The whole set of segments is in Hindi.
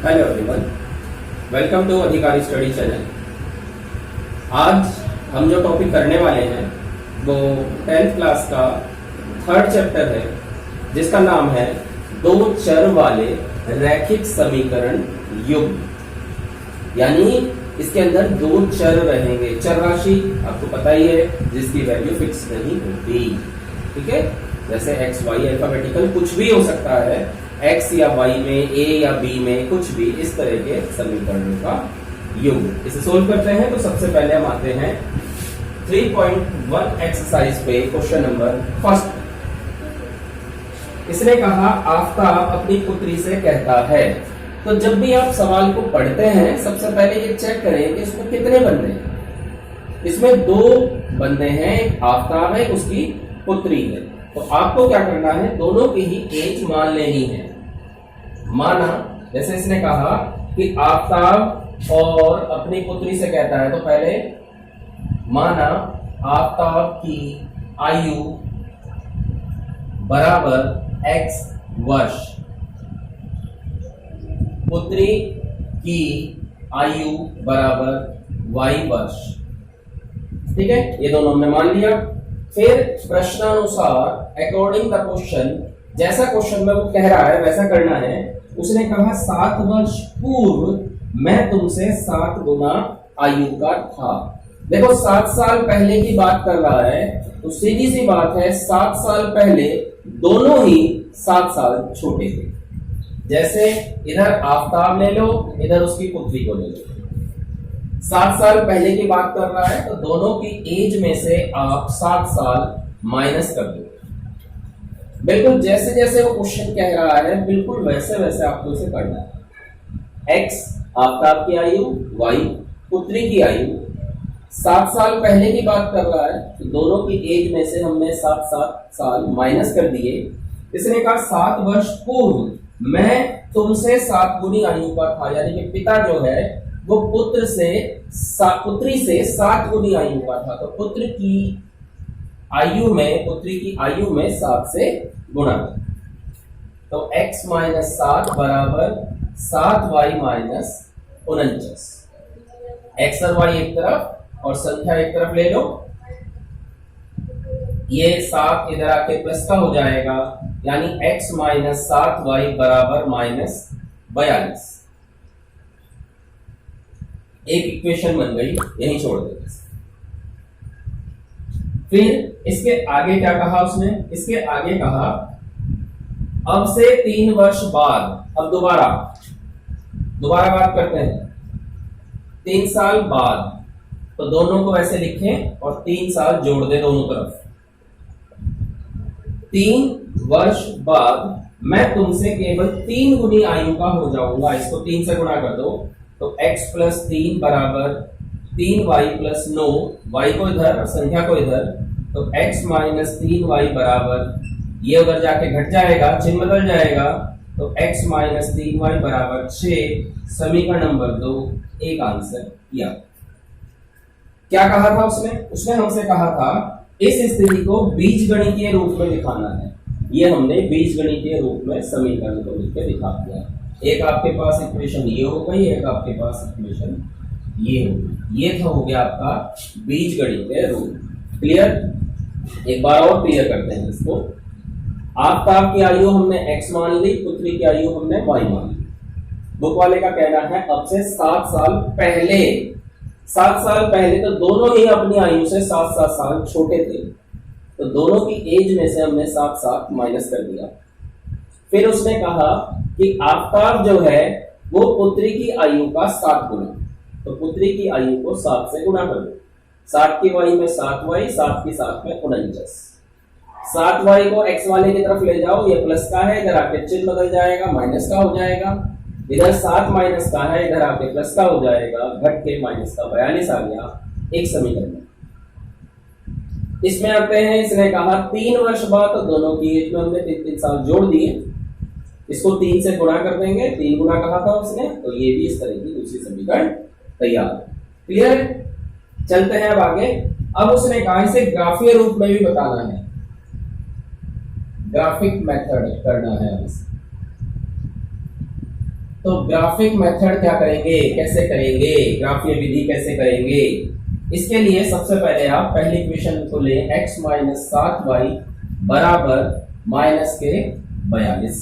हेलो एवरीवन, वेलकम टू अधिकारी स्टडी चैनल। आज हम जो टॉपिक करने वाले हैं वो 10th क्लास का थर्ड चैप्टर है, जिसका नाम है दो चर वाले रैखिक समीकरण युग्म। यानी इसके अंदर दो चर रहेंगे। चर राशि आपको पता ही है, जिसकी वैल्यू फिक्स नहीं होती। ठीक है, जैसे एक्स वाई अल्फाबेटिकल कुछ भी हो सकता है, एक्स या वाई में, ए या बी में, कुछ भी इस तरह के समीकरणों का युग्म। इसे सोल्व करते हैं तो सबसे पहले हम आते हैं 3.1 एक्सरसाइज पे, क्वेश्चन नंबर फर्स्ट। इसने कहा आफताब अपनी पुत्री से कहता है। तो जब भी आप सवाल को पढ़ते हैं सबसे पहले ये चेक करें कि इसमें कितने बंदे हैं। इसमें दो बंदे हैं, एक आफताब है, उसकी पुत्री है। तो आपको क्या करना है, दोनों की ही एज मान लेनी है। माना जैसे इसने कहा कि आफताब और अपनी पुत्री से कहता है, तो पहले माना आफताब की आयु बराबर x वर्ष, पुत्री की आयु बराबर y वर्ष। ठीक है, ये दोनों हमने मान लिया। फिर प्रश्नानुसार अकॉर्डिंग द क्वेश्चन, जैसा क्वेश्चन में वो कह रहा है वैसा करना है। उसने कहा 7 वर्ष पूर्व मैं तुमसे 7 गुना आयु का था। देखो 7 साल पहले की बात कर रहा है, तो सीधी सी बात है 7 साल पहले दोनों ही 7 साल छोटे थे। जैसे इधर आफताब ले लो, इधर उसकी पुत्री को ले लो। 7 साल पहले की बात कर रहा है, तो दोनों की एज में से आप 7 साल माइनस कर दो। बिल्कुल जैसे जैसे वो क्वेश्चन कह रहा है, बिल्कुल वैसे वैसे आपको इसे करना है। x आफताब की आयु, y पुत्री की आयु। 7 साल पहले की बात कर रहा है, तो दोनों की एज में से हमने 7 साल माइनस कर दिए। इसने कहा 7 वर्ष पूर्व मैं तुमसे 7 गुनी आयु का था। यानी कि पिता जो है वो पुत्री से 7 गुनी आयु का था। तो पुत्री की आयु में 7 से गुणा। तो x माइनस 7 बराबर 7y माइनस 49। x और y एक तरफ और संख्या एक तरफ ले लो। ये 7 इधर आके प्लस का हो जाएगा, यानी x माइनस 7y बराबर माइनस 42। एक इक्वेशन बन गई, यही छोड़ देते। फिर इसके आगे क्या कहा उसने, इसके आगे कहा अब से 3 वर्ष बाद, अब दोबारा बात करते हैं 3 साल बाद। तो दोनों को ऐसे लिखें और 3 साल जोड़ दे दोनों तरफ। 3 वर्ष बाद मैं तुमसे केवल 3 गुनी आयु का हो जाऊंगा। इसको 3 से गुणा कर दो, तो x प्लस 3 बराबर 3y प्लस 9, y को इधर और संख्या को इधर। तो x माइनस 3y बराबर, ये उधर जाके घट जाएगा, चिन्ह बदल जाएगा। तो x माइनस 3y बराबर 6। समीकरण नंबर 2 एक आंसर किया। क्या कहा था उसने हमसे कहा था इस स्थिति को बीजगणितीय रूप में दिखाना है। ये हमने बीजगणितीय रूप में समीकरण को लिख के दिखा दिया। एक आपके पास इक्वेशन ये हो गई, एक आपके पास इक्वेशन ये हो गई। ये था हो गया आपका बीजगणितीय रूप। क्लियर? एक बार और क्लियर करते हैं इसको। आफताब की आयु हमने x मान ली, पुत्री की आयु हमने y मान ली। बुक वाले का कहना है अब से 7 साल पहले, 7 साल पहले तो दोनों ही अपनी आयु से 7 साल छोटे थे। तो दोनों की एज में से हमने 7 माइनस कर दिया। फिर उसने कहा कि आफताब जो है वो पुत्री की आयु का 7 गुना। तो पुत्री की आयु को 7 से गुणा कर दो। 7 की y में 7y, 7 की 7 में 49। 7y को x वाले की तरफ ले जाओ, ये प्लस का है, इधर आके चिन्ह बदल जाएगा, माइनस का हो जाएगा। इधर 7 माइनस का है, इधर आके प्लस का हो जाएगा, घट के माइनस का 42 आ गया एक समीकरण में। इसमें आते हैं, इसने कहा 3 वर्ष बाद, तो दोनों की एज में हमने 3 साल जोड़ दिए। इसको 3 से गुणा कर देंगे, 3 गुणा कहा था उसने, तो ये भी इस तरह की दूसरी समीकरण तैयार। क्लियर? चलते हैं अब आगे। अब उसने कहा इसे ग्राफीय रूप में भी बताना है, ग्राफिक मेथड करना है अब इसे। तो ग्राफिक मेथड क्या करेंगे, कैसे करेंगे, ग्राफीय विधि कैसे करेंगे? इसके लिए सबसे पहले आप पहली इक्वेशन को लें, x माइनस 7y बराबर माइनस के 42।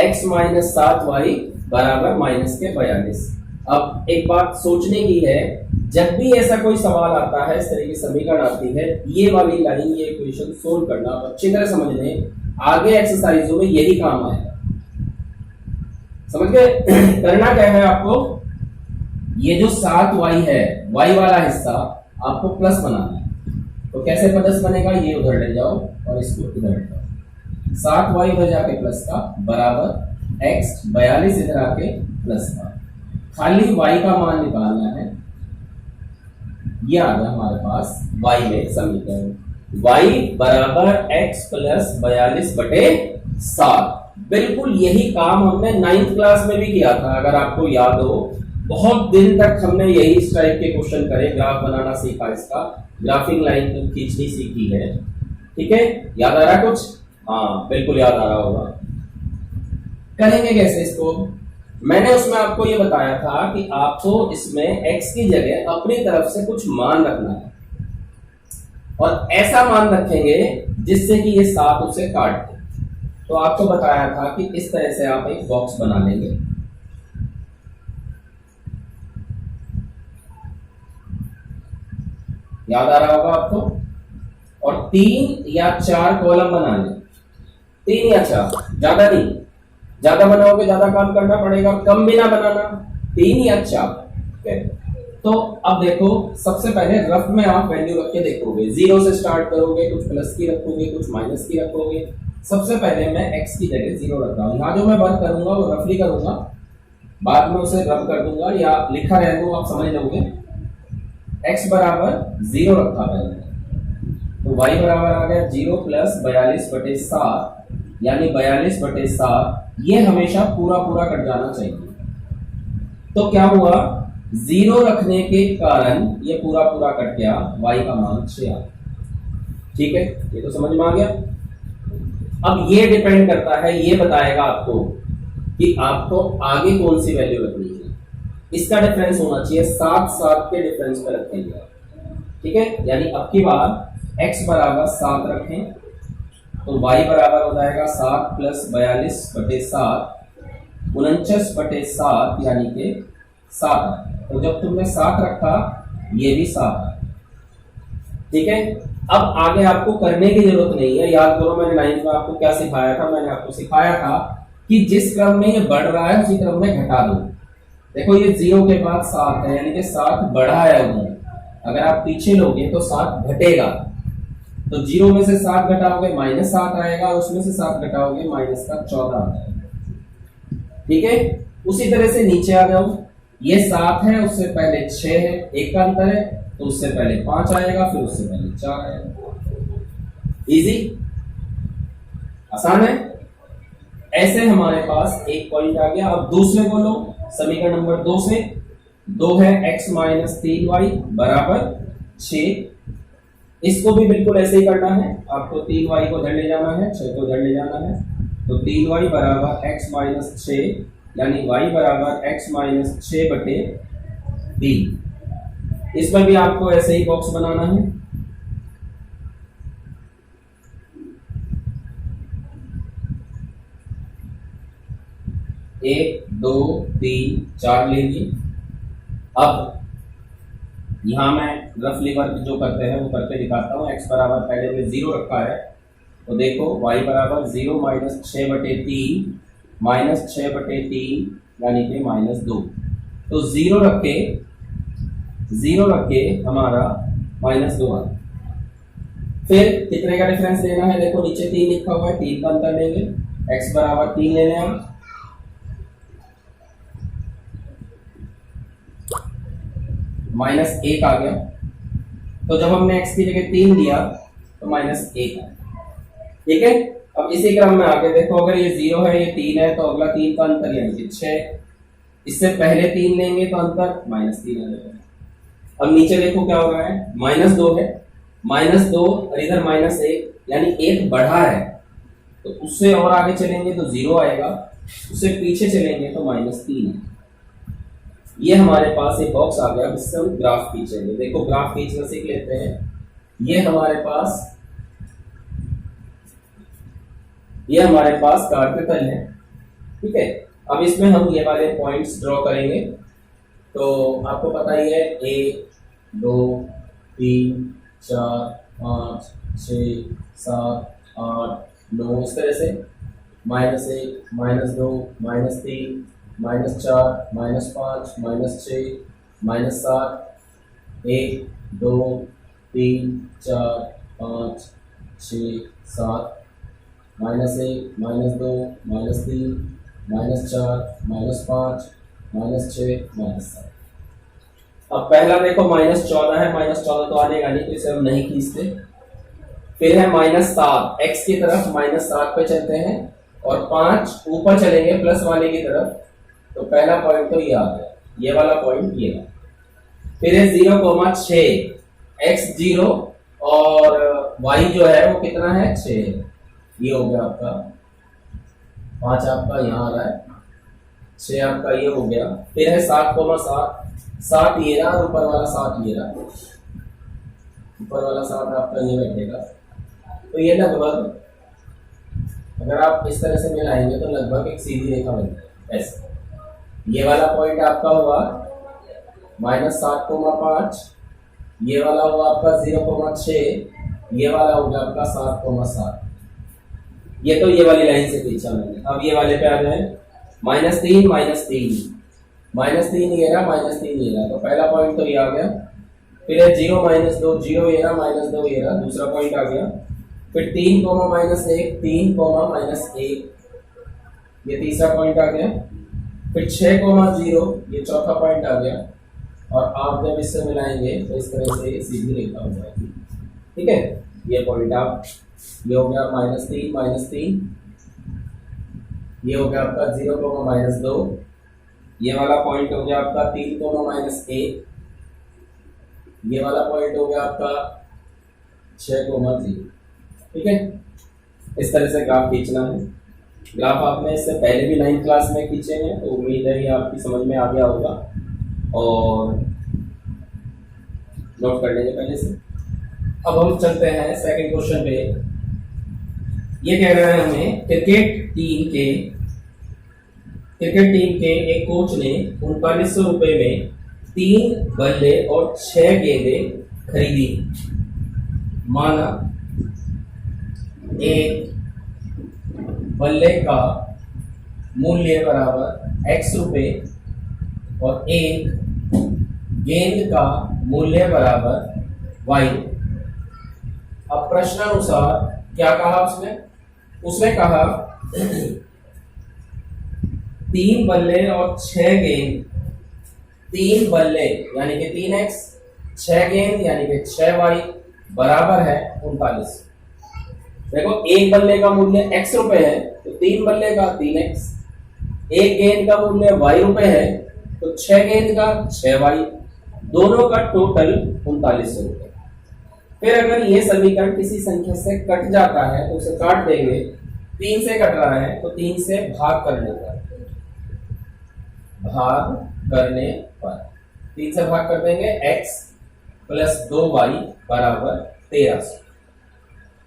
x माइनस 7y बराबर माइनस के 42। अब एक बात सोचने की है, जब भी ऐसा कोई सवाल आता है, इस तरह की समीकरण आती है, ये वाली लाइन, ये इक्वेशन सोल्व करना अच्छी तरह समझ लें, आगे एक्सरसाइजों में यही काम आएगा। समझ गए? करना क्या है आपको, ये जो 7y है, y वाला हिस्सा आपको प्लस बनाना है। तो कैसे प्लस बनेगा, ये उधर ले जाओ और इसको इधर ले जाओ। 7y उधर जाके प्लस का बराबर x 42 इधर आके प्लस का, खाली y का मान निकालना है। ये आ गया हमारे पास y में समीकरण, y बराबर x प्लस 42 बटे 7। बिल्कुल यही काम हमने 9th क्लास में भी किया था, अगर आपको याद हो। बहुत दिन तक हमने यही इस टाइप के क्वेश्चन करे, ग्राफ बनाना सीखा, इसका ग्राफिंग लाइन खींचनी सीखी है। ठीक है, याद आ रहा कुछ? हाँ बिल्कुल याद आ रहा होगा। करेंगे कैसे इसको? मैंने उसमें आपको ये बताया था कि आपको इसमें x की जगह अपनी तरफ से कुछ मान रखना है, और ऐसा मान रखेंगे जिससे कि ये 7 उसे काट दे। तो आपको बताया था कि इस तरह से आप एक बॉक्स बना लेंगे। याद आ रहा होगा आपको? और 3 या 4 कॉलम बना लें, 3 या 4, ज्यादा नहीं। ज्यादा बनाओगे ज्यादा काम करना पड़ेगा, कम भी ना बनाना, 3 या 4। तो अब देखो, सबसे पहले रफ में आप वैल्यू रख के देखोगे, 0 से स्टार्ट करोगे, कुछ प्लस की रखोगे, कुछ माइनस की रखोगे। सबसे पहले मैं x की जगह 0 रख रहा हूं। यहाँ जो मैं बात करूंगा वो रफली करूंगा, बाद में उसे रफ कर दूंगा या लिखा रह दूंगा, आप समझ लोगे। x बराबर 0 रखा पहले, तो y बराबर आ गया 0 प्लस 42 बटे 7, यानी 42 बटे 7। ये हमेशा पूरा पूरा कट जाना चाहिए। तो क्या हुआ, 0 रखने के कारण ये पूरा पूरा कट गया, y का मान 6 आ गया। ठीक है, ये तो समझ में आ गया। अब ये डिपेंड करता है, ये बताएगा आपको कि आपको आगे कौन सी वैल्यू रखनी है। इसका डिफरेंस होना चाहिए 7 के डिफरेंस पे रखेंगे। ठीक है, यानी अब की बार x बराबर 7 रखें, तो y बराबर हो जाएगा 7 प्लस 42 बटे 7, 49 बटे 7, यानी कि 7। तो जब तुमने 7 रखा, ये भी 7। ठीक है, अब आगे आपको करने की जरूरत नहीं है। याद करो, मैंने 9th में आपको क्या सिखाया था? मैंने आपको सिखाया था कि जिस क्रम में ये बढ़ रहा है उसी क्रम में घटा दो। देखो, ये 0 के बाद 7 है, यानी कि 7 बढ़ा है उधर। अगर आप पीछे लोगे तो 7 घटेगा, तो 0 में से 7 घटाओगे -7 आएगा, उसमें से 7 घटाओगे माइनस का 14 आएगा। ठीक है, उसी तरह से नीचे आ जाओ, ये 7 है, उससे पहले 6 है, 1 का अंतर है, तो उससे पहले 5 आएगा, फिर उससे पहले 4 आएगा। इजी, आसान है। ऐसे हमारे पास एक पॉइंट आ गया। अब दूसरे को लो, समीकरण नंबर 2 से। 2 है x माइनस 3y बराबर 6। इसको भी बिल्कुल ऐसे ही करना है, आपको 3y को उधर ले जाना है, 6 को उधर ले जाना है। तो 3y बराबर x माइनस 6, यानी y बराबर x माइनस 6 बटे 3। इसमें भी आपको ऐसे ही बॉक्स बनाना है। एक, 2, 3, 4 लेंगे। अब यहां मैं रफली वर्क जो करते हैं वो करके दिखाता हूं। x बराबर पहले में 0 रखा है, तो देखो y बराबर 0 माइनस 6 बटे 3, माइनस 6 बटे 3, यानी कि -2। तो 0 रख के हमारा -2 आ गया। फिर कितने का डिफरेंस लेना है? देखो नीचे 3 लिखा हुआ है, 3 का अंतर लेंगे। x बराबर 3 ले लें हम, -1 आ गया। तो जब हमने x की जगह 3 दिया तो -1 आया। ठीक है, अब इसी क्रम में आगे देखो, अगर ये 0 है, ये 3 है, तो अगला 3 का अंतर यानी कि 6। इससे पहले 3 लेंगे तो अंतर -3 आ जाएगा। अब नीचे देखो क्या हो रहा है, -2 है, -2 और इधर -1, यानी 1 बढ़ा है, तो उससे और आगे चलेंगे तो 0 आएगा। उससे पीछे चलेंगे तो -3 है। ये हमारे पास एक बॉक्स आ गया जिससे हम ग्राफ खींचेंगे। देखो ग्राफ खींचना सीख लेते हैं। ये हमारे पास कार्यतल है, ठीक है। अब इसमें हम ये वाले पॉइंट्स ड्रॉ करेंगे। तो आपको पता ही है 1 2 3 4 5 6 7 8 9 इस तरह से, -1 -2 -3 -4 -5 -6 -7 1 2 3 4 5 6 7 -1 -2 -3 -4 -5 -6 -7। अब पहला देखो -14 है, -14 तो आने का नहीं, तो इसे हम नहीं खींचते। फिर है -7, x की तरफ -7 पे चलते हैं और 5 ऊपर चलेंगे प्लस वाले की तरफ। तो पहला पॉइंट तो ये आ गया, ये वाला पॉइंट ये है। फिर है 0,6, x 0 और y जो है वो कितना है 6, ये हो गया आपका 5 आपका यहाँ आ रहा है, 6 आपका ये हो गया। फिर है 7,7, 7 ये रहा और ऊपर वाला 7 ये रहा, ऊपर वाला 7 आपका ये बैठेगा। तो ये लगभग अगर आप इस तरह से मिलाएंगे तो लगभग एक सीधी रेखा बनेगी ऐसे। ये वाला पॉइंट आपका हुआ -7,5, ये वाला हुआ आपका 0,6, ये वाला होगा आपका 7,7। ये तो ये वाली लाइन से खींचा मैंने। अब ये वाले पे आ जाए, -3 -3 ये रहा, -3 ये रहा। तो पहला पॉइंट तो ये आ गया। फिर है 0 -2, 0 ये रहा, -2 ये रहा, दूसरा पॉइंट आ गया। फिर 3, -1, 3, -1, ये तीसरा पॉइंट आ गया। फिर 6,0 ये चौथा पॉइंट आ गया। और आप जब इससे मिलाएंगे तो इस तरह से सीधी रेखा हो जाएगी, ठीक है। ये पॉइंट आप, ये हो गया -3, ये हो गया आपका 0,-2, ये वाला पॉइंट हो गया आपका 3,-1, ये वाला पॉइंट हो गया आपका 6,0, ठीक है। इस तरह से ग्राफ खींचना है। ग्राफ आपने इससे पहले भी 9th क्लास में खींचे हैं, तो उम्मीद है ये आपकी समझ में आ गया होगा और नोट कर लेंगे पहले से। अब हम चलते हैं सेकंड क्वेश्चन पे। ये कह रहा है हमें क्रिकेट टीम के एक कोच ने 3900 रुपए में 3 बल्ले और 6 गेंदे खरीदी। माना एक बल्ले का मूल्य बराबर x रुपए और एक गेंद का मूल्य बराबर y। अब प्रश्नानुसार क्या कहा उसने कहा 3 बल्ले और 6 गेंद, 3 बल्ले यानी कि 3x, 6 गेंद यानी कि 6y बराबर है 39। देखो एक बल्ले का मूल्य x रुपए है तो 3 बल्ले का 3x, एक गेंद का मूल्य y रुपए है तो 6 गेंद का 6y, दोनों का टोटल 3900 रुपए। फिर अगर ये समीकरण किसी संख्या से कट जाता है तो उसे काट देंगे। 3 से कट रहा है तो 3 से भाग करने पर 3 से भाग कर देंगे, x + 2y बराबर 1300।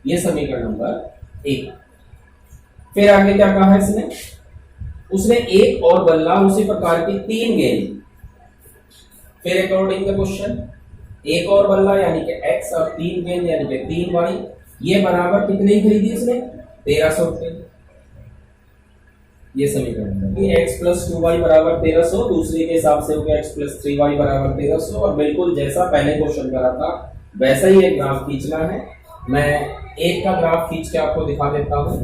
ये समीकरण नंबर 1। फिर आगे क्या कहा है इसने, उसने एक और बल्ला उसी प्रकार की 3 गेंद। फिर अकॉर्डिंग द क्वेश्चन एक और बल्ला यानी कि x और 3 गेंद यानी कि 3y, ये बराबर कितनी खरीदी उसने 1300 रुपए। ये समीकरण है x + 2y बराबर 1300, दूसरे के हिसाब से हो गया x + 3y बराबर 1300। और बिल्कुल जैसा पहले क्वेश्चन करा था वैसा ही एक ग्राफ खींचना है। मैं एक का ग्राफ खींच के आपको दिखा देता हूं।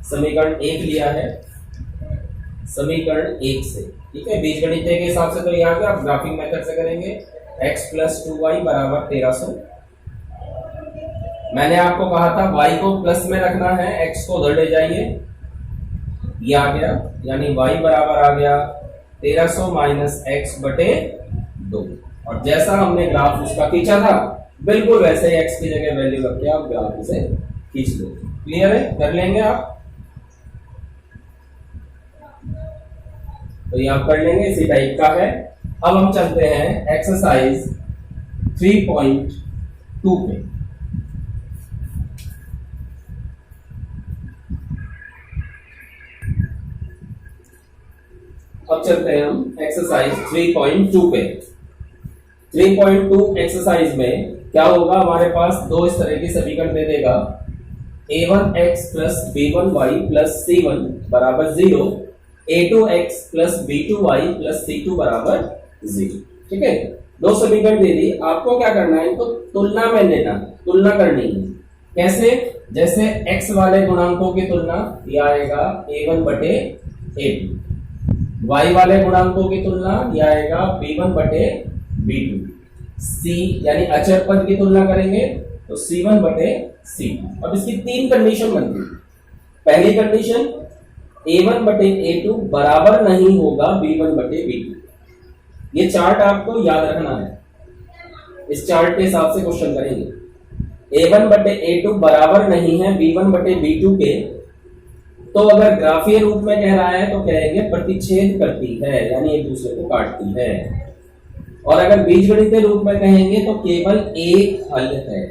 समीकरण 1 लिया है, समीकरण 1 से, ठीक है। बीजगणित के हिसाब से तो ये आ गया, आप ग्राफिंग मेथड से करेंगे। x + 2y बराबर 1300। मैंने आपको कहा था y को प्लस में रखना है, x को उधर ले जाइए, ये आ गया, यानी y बराबर आ गया 1300 - x/2। और जैसा हमने ग्राफ उसका खींचा था बिल्कुल वैसे ही x की जगह वैल्यू रख के आप ग्राफ से खींच लो। क्लियर है, कर लेंगे आप। तो ये आप कर लेंगे, इसी टाइप का है। अब हम चलते हैं एक्सरसाइज 3.2 पे। अब चलते हैं हम एक्सरसाइज 3.2 पे। 3.2 एक्सरसाइज में क्या होगा, हमारे पास दो इस तरह की समीकरण दे देगा, a1x plus b1y plus c1 बराबर 0, a2x plus b2y plus c2 बराबर 0। ठीक है, दो समीकरण दे दी, आपको क्या करना है, इनको तुलना में लेना, तुलना करनी है। कैसे? जैसे x वाले गुणांकों की तुलना, यह आएगा a1 बटे a2, y वाले गुणांकों की तुलना, यह आएगा b1 बटे b2, c यानी अचर पद की तुलना करेंगे तो c1 बटे c2। अब इसकी तीन कंडीशन बनती है। पहली कंडीशन, a1 बटे a2 बराबर नहीं होगा b1 बटे b2। ये चार्ट आपको याद रखना है, इस चार्ट के हिसाब से क्वेश्चन करेंगे। a1 बटे a2 बराबर नहीं है b1 बटे b2 के, तो अगर ग्राफीय रूप में कह रहा है तो कहेंगे प्रतिच्छेद करती है, यानी एक दूसरे को काटती है। और अगर बीजगणितीय रूप में कहेंगे तो केवल एक हल है।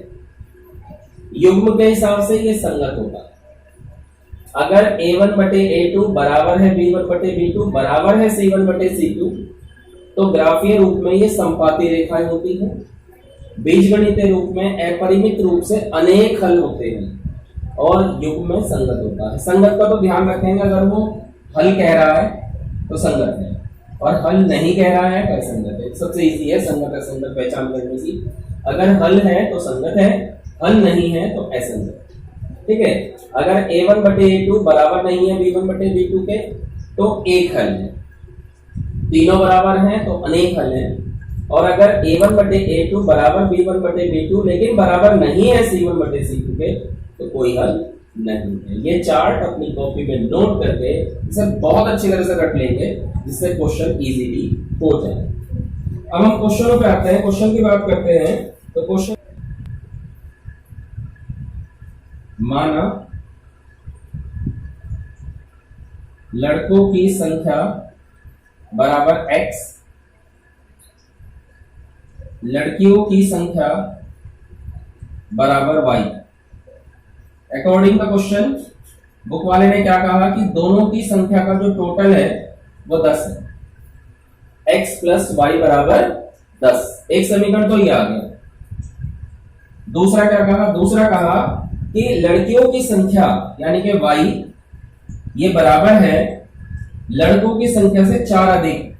युग्म के हिसाब से ये संगत होगा। अगर a1 बटे a2 बराबर है b1 बटे b2 बराबर है c1 बटे c2, तो ग्राफीय रूप में ये संपाती रेखाएं होती हैं। बीजगणितीय रूप में अपरिमित रूप से अनेक हल होते हैं और युग्म में संगत होता है। संगत का तो ध्यान रखेंगे, अगर वो हल कह रहा है तो संगत है, और हल नहीं कह रहा है तो असंगत है। सबसे इजी है संगत असंगत पहचान करने की। अगर हल है तो संगत है, हल नहीं है तो असंगत। ठीक है, अगर a1 बटे a2 बराबर नहीं है b1 बटे b2 के, तो एक हल है। तीनों बराबर हैं तो अनेक हल हैं। और अगर a1 बटे a2 बराबर b1 बटे b2 लेकिन बराबर नहीं है c1 बटे c2 के, तो कोई हल नहीं है। ये चार्ट अपनी कॉपी में नोट करके इसे बहुत अच्छी तरह से रख लेंगे, जिससे क्वेश्चन इजीली हो जाए। अब हम क्वेश्चनों पे आते हैं, क्वेश्चन की बात करते हैं। तो क्वेश्चन, माना लड़कों की संख्या बराबर x, लड़कियों की संख्या बराबर y। According the question, book वाले ने क्या कहा कि दोनों की संख्या का जो टोटल है वो 10 है। x प्लस वाई बराबर 10। एक समीकरण तो ये आ गया। दूसरा क्या कहा? दूसरा कहा कि लड़कियों की संख्या यानी कि y ये बराबर है लड़कों की संख्या से 4 अधिक।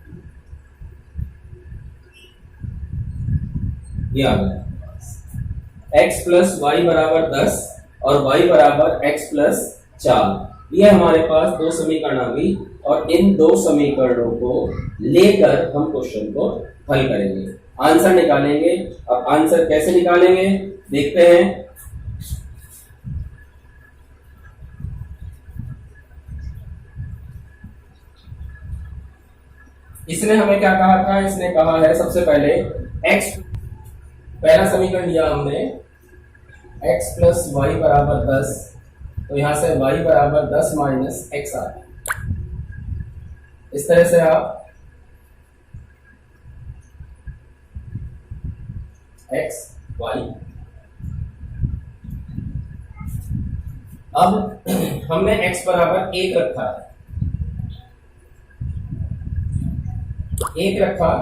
ये आ गया x प्लस वाई बराबर 10 और y बराबर x प्लस 4। ये हमारे पास दो समीकरण आ गई, और इन दो समीकरणों को लेकर हम क्वेश्चन को हल करेंगे, आंसर निकालेंगे। अब आंसर कैसे निकालेंगे देखते हैं। इसने हमें क्या कहा था? इसने कहा है सबसे पहले x, पहला समीकरण लिया हमने x प्लस वाई बराबर 10, तो यहां से y बराबर 10 माइनस एक्स आ गया। इस तरह से आप x y, अब हमने x बराबर 1 रखा है, 1 रखा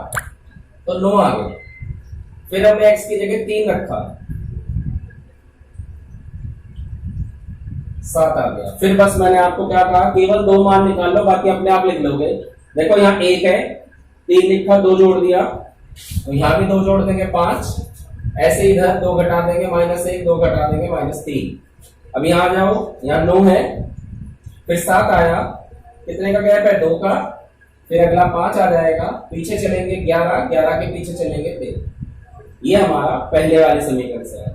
तो 9 आ गए। फिर हमने x की जगह 3 रखा, 7 आ गया। फिर बस मैंने आपको क्या कहा, केवल 2 मान निकाल लो, बाकी अपने आप लिख लोगे। देखो यहाँ 1 है, 3 लिखा, 2 जोड़ दिया, तो यहाँ भी 2 जोड़ देंगे 5। ऐसे इधर 2 घटा देंगे -1, 2 घटा देंगे -3। अब यहाँ आ जाओ, यहाँ 9 है, फिर 7 आया, कितने का गैप है? 2 का। फिर अगला 5 आ जाएगा, पीछे चलेंगे 11, 11 के पीछे चलेंगे 13। ये हमारा पहले वाले समीकरण से है।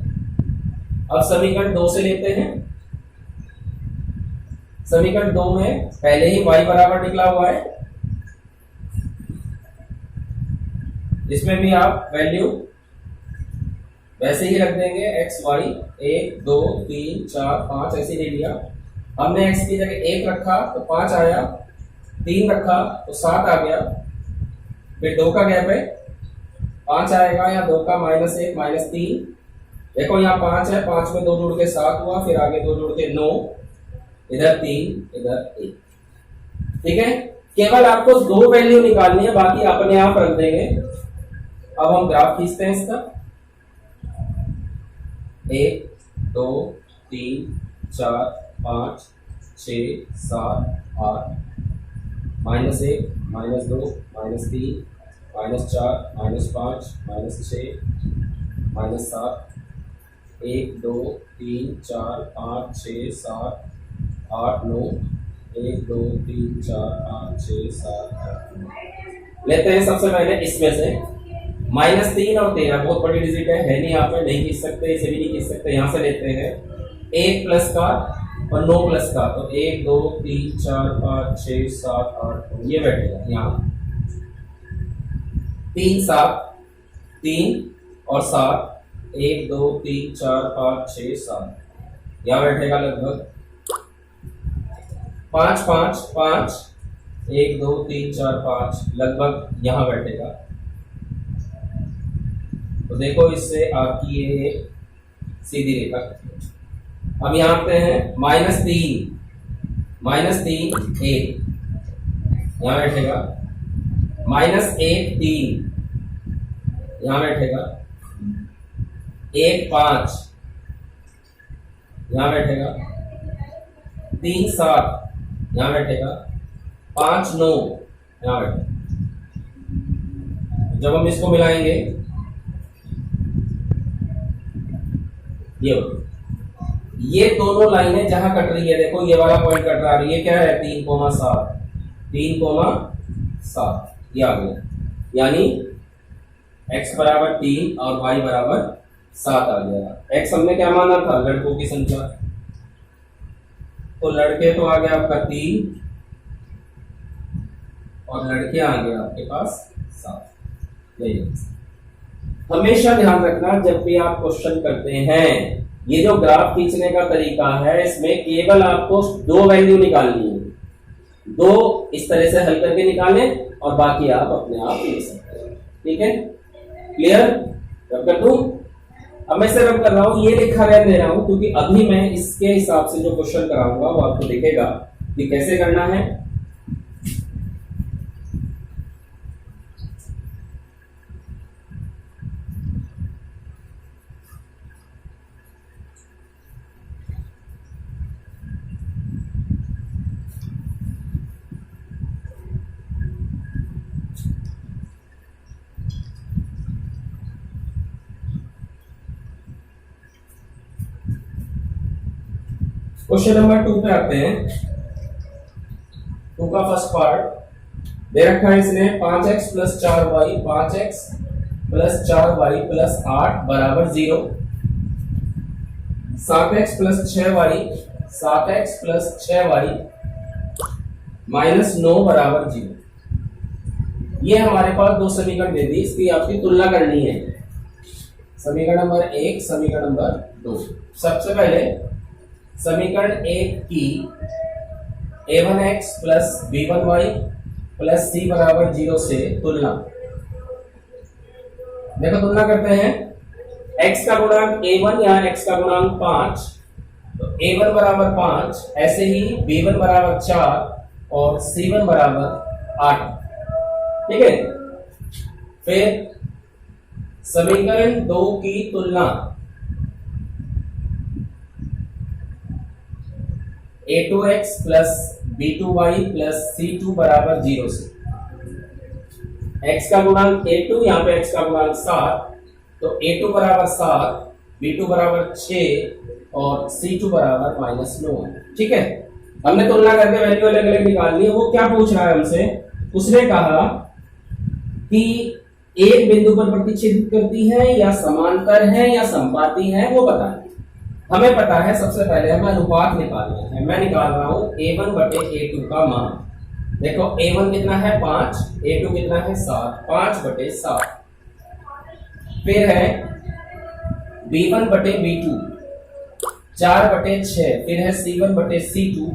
अब समीकरण 2 से लेते हैं। समीकरण 2 में पहले ही y बराबर निकला हुआ है, इसमें भी आप वैल्यू वैसे ही रख देंगे, x y 1 2 3 4 5 ऐसे ले लिया। हमने x की जगह 1 रखा तो 5 आया, 3 रखा तो 7 आ गया, फिर 2 का गैप है 5 आएगा, या 2 का -1 -3, देखो यहाँ 5 है, 5 में 2 जोड़ के 7 हुआ, फिर आगे 2 जोड़ के 9, इधर 3 इधर 1। ठीक है, केवल आपको 2 वैल्यू निकालनी है, बाकी अपने आप रख देंगे। अब हम ग्राफ खींचते हैं इसका, 1 2 3 4 5 6 7 8, -1 -2 -3 -4 -5 -6 -7, 1 2 3 4 5 6 7 8 9, 1 2 3 4 5 6 7 8 9। लेते हैं सबसे पहले इसमें से -3 और 13 बहुत बड़ी डिजिट है नहीं, यहाँ पे नहीं खींच सकते, इसे भी नहीं खींच सकते, यहाँ से लेते हैं 1 प्लस का और 9 प्लस का, तो 1 2 3 4 5 6 7 8 9, ये बैठेगा यहाँ 3 7 3 और 7, 1 2 3 4 5 6 7, यहाँ बैठेगा लगभग 5 5 5, 1 2 3 4 5, लगभग यहाँ बैठेगा। तो देखो इससे आपकी ये सीधी रेखा। अब यहाँ आते हैं -3 1, यहाँ बैठेगा, -1 3, यहाँ बैठेगा, 1 5, यहाँ बैठेगा, 3 7, यहाँ बैठेगा, 5 9, यहाँ बैठेगा। जब हम इसको मिलाएंगे ये दोनों लाइनें जहां कट रही है, देखो ये वाला पॉइंट कट रहा है, ये क्या है 3,7 3,7, ये आ गया, यानी x बराबर 3 और y बराबर 7 आ गया। x हमने क्या माना था, लड़कों की संख्या, तो लड़के तो आ गया आपका 3 और लड़के आ गया आपके पास 7। यही हमेशा ध्यान रखना जब भी आप क्वेश्चन करते हैं, ये जो ग्राफ खींचने का तरीका है इसमें केवल आपको 2 वैल्यू निकालनी है, 2 इस तरह से हल करके निकालें और बाकी आप अपने आप ले सकते हैं। ठीक है, क्लियर? रब कर दूं? अब मैं से रब कर रहा हूं, ये लिखा रहने दे रहा हूं क्योंकि अभी मैं इसके हिसाब से जो क्वेश्चन कराऊंगा वो आपको दिखेगा कि कैसे करना है। क्वेश्चन नंबर 2 पे आते हैं। 2 का फर्स्ट पार्ट दे रखा है इसने 5x plus 4y 5x plus 4y plus 8 बराबर 0, 7x plus 6y 7x plus 6y minus 9 बराबर 0। ये हमारे पास 2 समीकरण दे दी, इसकी आपकी तुलना करनी है। समीकरण नंबर 1, समीकरण नंबर 2। सबसे पहले समीकरण 1 की a1x plus b1y plus c बराबर 0 से तुलना। देखो तुलना करते हैं, x का गुणांक a1 या x का गुणांक 5, तो a1 बराबर 5, ऐसे ही b1 बराबर 4 और c1 बराबर 8। ठीक है, फिर समीकरण 2 की तुलना, a2x plus b2y plus c2 बराबर 0 से। x का गुणांक a2, यहाँ पे x का गुणांक 7, तो a2 बराबर 7, b2 बराबर 6 और c2 बराबर -9। ठीक है, हमने तुलना करके वैल्यू अलग अलग निकालनी है। वो क्या पूछ रहा है हमसे, उसने कहा कि एक बिंदु पर प्रतिच्छेदित करती है या समांतर है या संपाती है, वो बताएं। हमें पता है, सबसे पहले हमें अनुपात निकालना है। मैं निकाल रहा हूं a1 बटे a2 का मान। देखो a1 कितना है 5, a2 कितना है 7, 5 बटे 7। फिर है b1 बटे b2 4 बटे 6, फिर है c1 बटे c2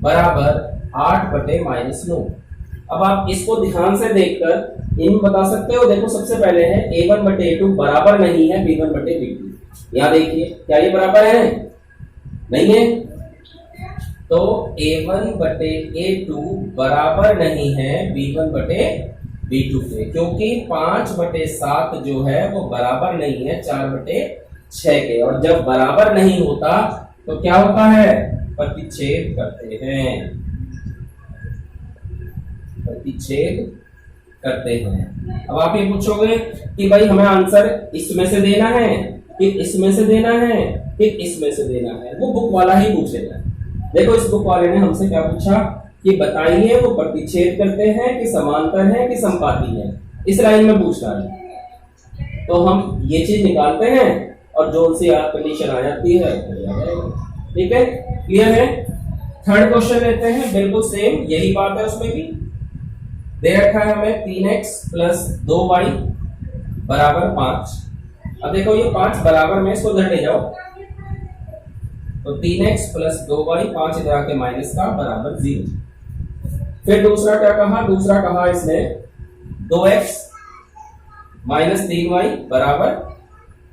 बराबर 8 बटे -9। अब आप इसको ध्यान से देखकर इन बता सकते हो। देखो सबसे पहले है a1 बटे a2 बराबर नहीं है b1 बटे b2। यहां देखिए क्या ये बराबर है? नहीं है। तो a1 बटे a2 बराबर नहीं है b1 बटे b2 के, क्योंकि 5 बटे 7 जो है वो बराबर नहीं है 4 बटे 6 के। और जब बराबर नहीं होता तो क्या होता है? प्रतिच्छेद करते हैं, प्रतिच्छेद करते हैं। अब आप ये पूछोगे कि भाई हमें आंसर इसमें से देना है कि इसमें से देना है कि इसमें से देना है, वो बुक वाला ही पूछेगा। देखो इस बुक वाले ने हमसे क्या पूछा कि बताइए वो प्रतिच्छेद करते हैं कि समांतर है कि संपाती है, इस लाइन में पूछ रहा है। तो हम ये चीज निकालते हैं और जो उनसे कंडीशन आ जाती है ठीक है, क्लियर है। थर्ड क्वेश्चन लेते हैं, बिल्कुल सेम यही बात है, उसमें भी दे रखा है हमें 3x प्लस 2y बराबर 5। अब देखो ये 5 बराबर में, इसको इधर ले जाओ, तो 3x प्लस 2y 5 इधर आके माइनस का बराबर 0। फिर दूसरा क्या कहा? दूसरा कहा इसने 2x माइनस 3y बराबर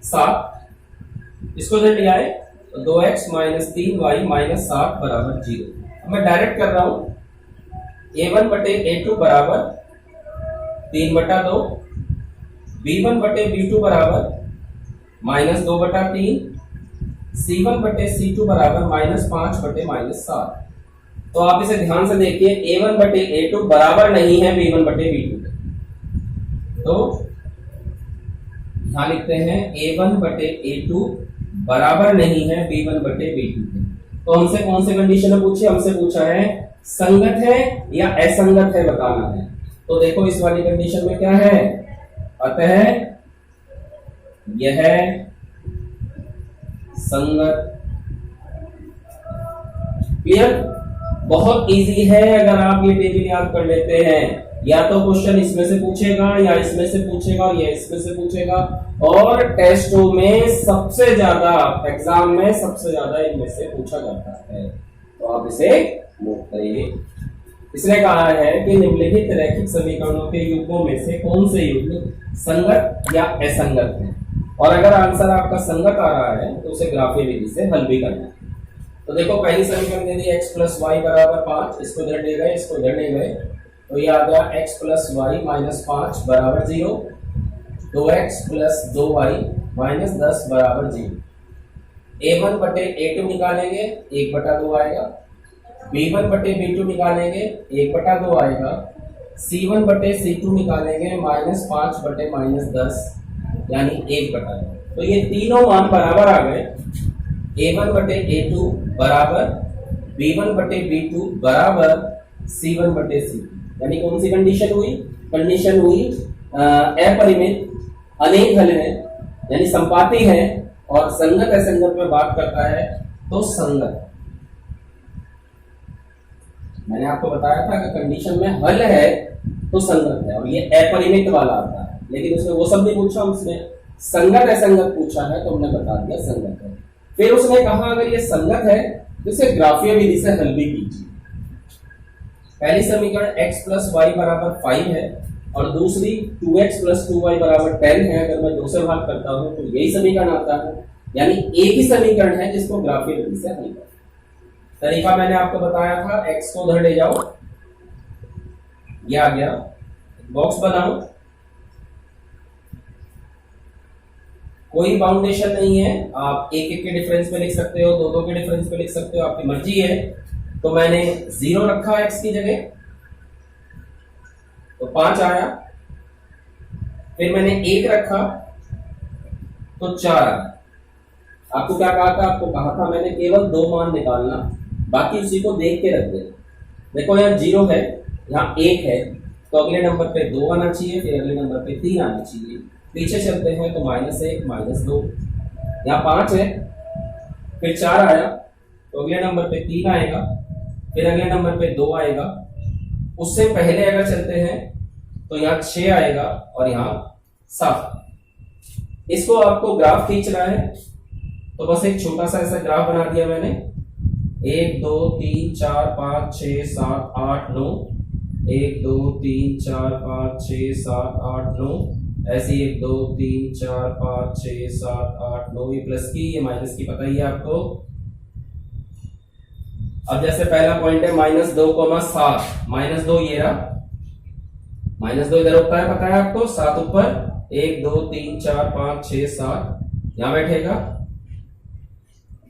7। इसको इधर ले आए तो 2x माइनस 3y माइनस 7 बराबर 0। मैं डायरेक्ट कर रहा हूं, a1 बटे a2 बराबर 3 बटा 2, b1 बटे b2 बराबर माइनस 2 बटा 3, c1 बटे c2 बराबर माइनस 5 बटे माइनस 7। तो आप इसे ध्यान से देखिए, a1 बटे a2 बराबर नहीं है b1 बटे b2। तो यहां लिखते हैं a1 बटे a2 बराबर नहीं है b1 बटे b2। तो हमसे कौन से कंडीशन में पूछी? हमसे पूछा है संगत है या असंगत है बताना है। तो देखो इस वाली कंडीशन में क्या है? अतः यह संगत। क्लियर? बहुत इजी है अगर आप ये टेबल याद कर लेते हैं। या तो क्वेश्चन इसमें से पूछेगा या इसमें से पूछेगा या इसमें से पूछेगा, और टेस्टों में सबसे ज्यादा, एग्जाम में सबसे ज्यादा इनमें से पूछा जाता है। तो आप इसे नोट करिए। इसने कहा है कि निम्नलिखित रैखिक समीकरणों के युग्मों में से कौन से युग्म संगत या असंगत है, और अगर आंसर आपका संगत आ रहा है तो उसे ग्राफीय विधि से हल भी करना है। तो देखो पहली समीकरण दे दी x प्लस वाई बराबर 5, इसको इधर ले गए, इसको इधर ले गए, तो ये आ गया x प्लस वाई माइनस 5 बराबर 0, 2x प्लस 2y माइनस 10 बराबर 0। a1 बटे a2 निकालेंगे 1 बटा 2 आएगा, b1 बटे b2 निकालेंगे 1 बटा 2 आएगा, c1 बटे c2 निकालेंगे माइनस 5 बटे माइनस 10 यानी 1 बटा 2। तो ये तीनों मान बराबर आ गए। a1 बटे a2 बराबर b1 बटे b2 बराबर c1 बटे c2, यानी कौन सी कंडीशन हुई? कंडीशन हुई अपरिमित, अनेक हल है यानी संपाती है, और संगत असंगत में बात करता है तो संगत। मैंने आपको बताया था कि कंडीशन में हल है तो संगत है, और ये अपरिमित वाला आता है, लेकिन उसने वो सब नहीं पूछा, उसने संगत असंगत पूछा है तो हमने बता दिया संगत है। फिर उसने कहा अगर ये संगत है तो इसे ग्राफीय विधि से हल भी कीजिए। पहली समीकरण x प्लस वाई बराबर 5 है और दूसरी 2x प्लस 2y बराबर 10 है। अगर मैं 2 से भाग करता हूं तो यही समीकरण आता है, यानी एक ही समीकरण है जिसको ग्राफीय विधि से हल करना। तरीका मैंने आपको बताया था, x को उधर ले जाओ, ये आ गया, बॉक्स बनाओ, कोई बाउंडेशन नहीं है, आप एक एक के डिफरेंस पे लिख सकते हो, दो दो के डिफरेंस पे लिख सकते हो, आपकी मर्जी है। तो मैंने 0 रखा x की जगह तो 5 आया, फिर मैंने 1 रखा तो 4 आया। आपको क्या कहा था? आपको कहा था मैंने केवल 2 मान निकालना, बाकी उसी को देख के रख देना। देखो यहाँ 0 है, यहाँ 1 है, तो अगले नंबर पे 2 आना चाहिए, फिर अगले नंबर पे 3 आना चाहिए। पीछे चलते हैं तो -1 -2, यहाँ 5 है, फिर 4 आया, तो अगले नंबर पे 3 आएगा, फिर अगले नंबर पे 2 आएगा। उससे पहले अगर चलते हैं तो यहाँ 6 आएगा और यहाँ 7। इसको आपको ग्राफ खींचना है तो बस एक छोटा सा ऐसा ग्राफ बना दिया मैंने, 1 2 3 4 5 6 7 8 9, 1 2 3 4 5 6 7 8 9, ऐसे 1 2 3 4 5 6 7 8 9, ये प्लस की ये माइनस की पता ही है आपको। अब जैसे पहला पॉइंट है -2,7, -2 ये रहा, -2 इधर होता है पता है आपको, 7 ऊपर, 1 2 3 4 5 6 7 यहां बैठेगा।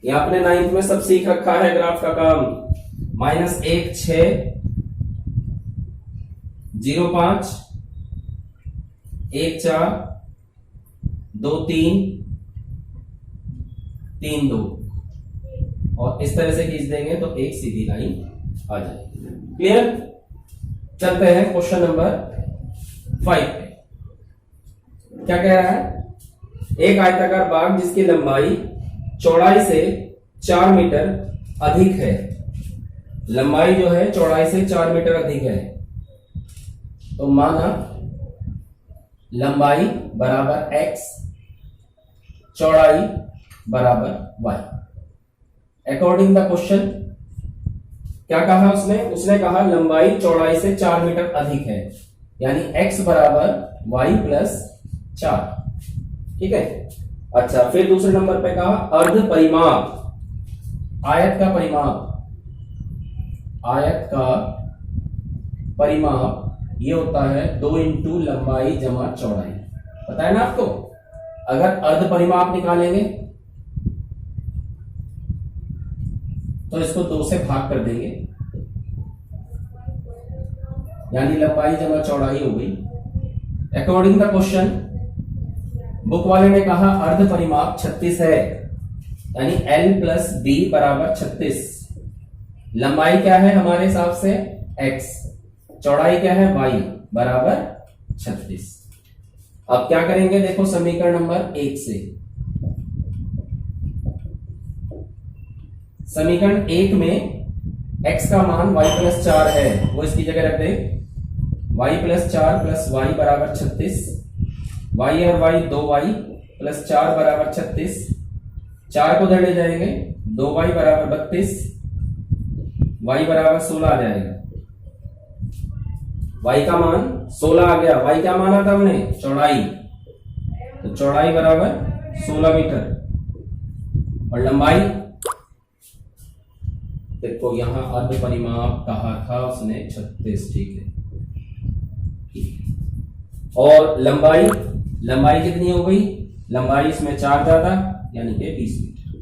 ये आपने 9th में सब सीख रखा है ग्राफ का काम। -1 6 0 5 1 4 2 3 3 2, और इस तरह से खींच देंगे तो एक सीधी लाइन आ जाएगी। क्लियर? चलते हैं क्वेश्चन नंबर 5 पे। क्या कह रहा है? एक आयताकार बाग जिसकी लंबाई चौड़ाई से 4 मीटर अधिक है, लंबाई जो है चौड़ाई से 4 मीटर अधिक है, तो माना लंबाई बराबर x, चौड़ाई बराबर y। अकॉर्डिंग द क्वेश्चन क्या कहा उसने कहा लंबाई चौड़ाई से 4 मीटर अधिक है, यानी x बराबर y प्लस 4। ठीक है। अच्छा, फिर दूसरे नंबर पे कहा अर्ध परिमाप, आयत का परिमाप, आयत का परिमाप ये होता है 2 इंटू लंबाई जमा चौड़ाई। पता है ना आपको? अगर अर्ध परिमाप निकालेंगे तो इसको 2 से भाग कर देंगे, यानी लंबाई जमा चौड़ाई हो गई। अकॉर्डिंग द क्वेश्चन बुक वाले ने कहा अर्ध परिमाप 36 है, यानी L प्लस B बराबर 36। लंबाई क्या है हमारे हिसाब से x, चौड़ाई क्या है y बराबर 36। अब क्या करेंगे देखो समीकरण नंबर 1 से। समीकरण 1 में x का मान y प्लस 4 है, वो इसकी जगह रख दे, y प्लस 4 प्लस y बराबर 36, y और y 2y प्लस 4 बराबर 36, 4 को उधर ले जाएंगे, 2y बराबर 32, y बराबर 16 आ जाएगा। y का मान 16 आ गया। y क्या माना था हमने? चौड़ाई, तो चौड़ाई बराबर 16 मीटर, और लंबाई देखो यहां अर्ध परिमाप कहा था उसने 36। ठीक है। और लंबाई कितनी हो गई? लंबाई इसमें 4 ज्यादा, यानी कि 20 मीटर।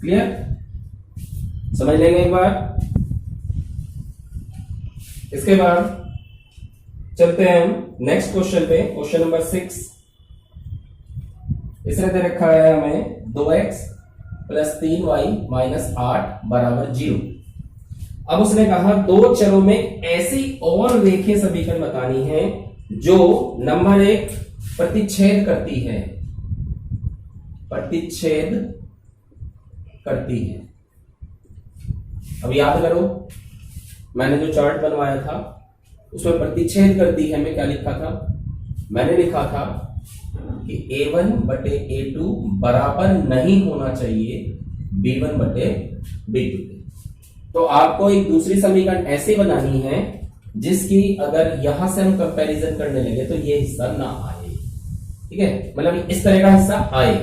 क्लियर? समझ लेंगे एक बार। इसके बाद चलते हैं हम नेक्स्ट क्वेश्चन पे, क्वेश्चन नंबर 6। इसने दे रखा है हमें 2x प्लस 3y माइनस 8 बराबर 0। अब उसने कहा दो चरों में ऐसी और रेखीय समीकरण बतानी है जो नंबर 1 प्रतिच्छेद करती है, प्रतिच्छेद करती है। अब याद करो मैंने जो चार्ट बनवाया था उसमें प्रतिच्छेद करती है में क्या लिखा था? मैंने लिखा था कि a1 बटे a2 बराबर नहीं होना चाहिए b1 बटे b2। तो आपको एक दूसरी समीकरण ऐसे बनानी है जिसकी अगर यहां से हम कंपैरिजन करने लगे तो ये हिस्सा ना आए। ठीक है, मतलब इस तरह का हिस्सा आए।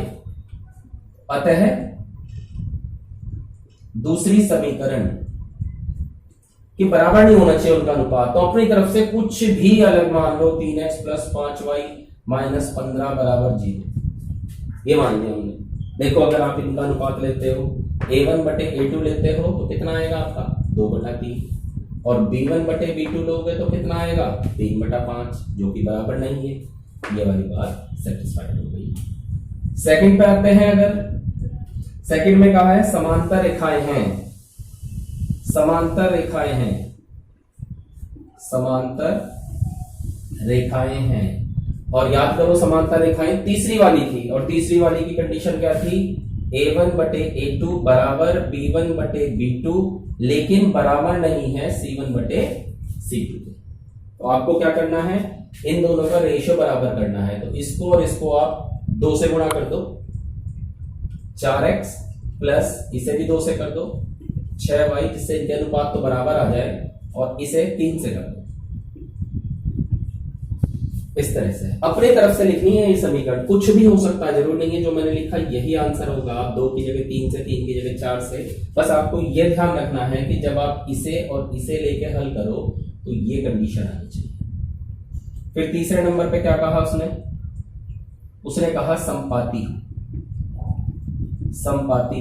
अतः दूसरी समीकरण कि बराबर नहीं होना चाहिए उनका अनुपात, तो अपनी तरफ से कुछ भी अलग मान लो, 3x प्लस 5y माइनस 15 बराबर 0, ये मान लिया हमने। देखो अगर आप इनका अनुपात लेते हो, a1 बटे a2 लेते हो तो कितना आएगा आपका 2/3, और b1 बटे b2 लोगे तो कितना आएगा 3/5, जो कि बराबर नहीं है। ये वाली बात सेटिस्फाइड हो गई। सेकंड पे आते हैं। अगर सेकंड में कहा है समांतर रेखाएं हैं, समांतर रेखाएं हैं, समांतर रेखाएं हैं, और याद करो समांतर रेखाएं तीसरी वाली थी, और तीसरी वाली की कंडीशन क्या थी? a1 बटे a2 बराबर b1 बटे b2, लेकिन बराबर नहीं है c1 बटे c2। तो आपको क्या करना है? इन दोनों का रेशियो बराबर करना है। तो इसको और इसको आप 2 से गुणा कर दो, 4x प्लस इसे भी 2 से कर दो, 6y, जिससे इनके अनुपात तो बराबर आ जाए। और इसे 3 से कर दो। इस तरह से अपनी तरफ से लिखनी है ये समीकरण, कुछ भी हो सकता है, जरूर नहीं है जो मैंने लिखा यही आंसर होगा। आप 2 की जगह 3 से, 3 की जगह 4 से। बस आपको ये ध्यान रखना है कि जब आप इसे और इसे लेके हल करो तो ये कंडीशन आनी चाहिए। फिर तीसरे नंबर पे क्या कहा उसने कहा संपाती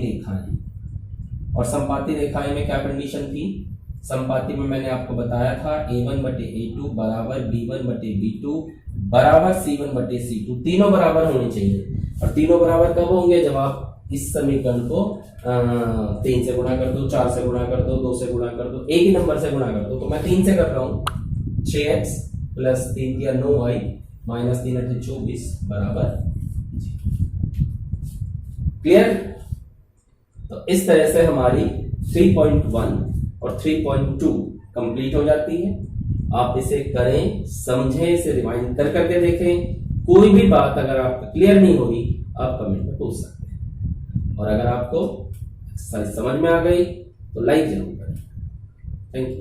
रेखाएं। और संपाती रेखाएं में क्या कंडीशन थी? संपाती में मैंने आपको बताया था a1 बटे a2 बराबर b1 बटे b2 बराबर c1 बटे c2, तीनों बराबर होने चाहिए। और तीनों बराबर कब होंगे? जब आप इस समीकरण को 3 से गुणा कर दो, 4 से गुणा कर दो, 2 से गुणा कर दो, एक ही नंबर से गुणा कर दो। तो मैं 3 से कर रहा हूं, 6x प्लस 3 या 9y माइनस 3 अठे 24 बराबर। क्लियर? तो इस तरह से हमारी 3.1 और 3.2 कंप्लीट हो जाती है। आप इसे करें, समझें, इसे रिवाइंड कर करके देखें। कोई भी बात अगर आपको क्लियर नहीं हुई आप कमेंट में पूछ सकते हैं। और अगर आपको समझ में आ गई तो लाइक जरूर करें। Thank you.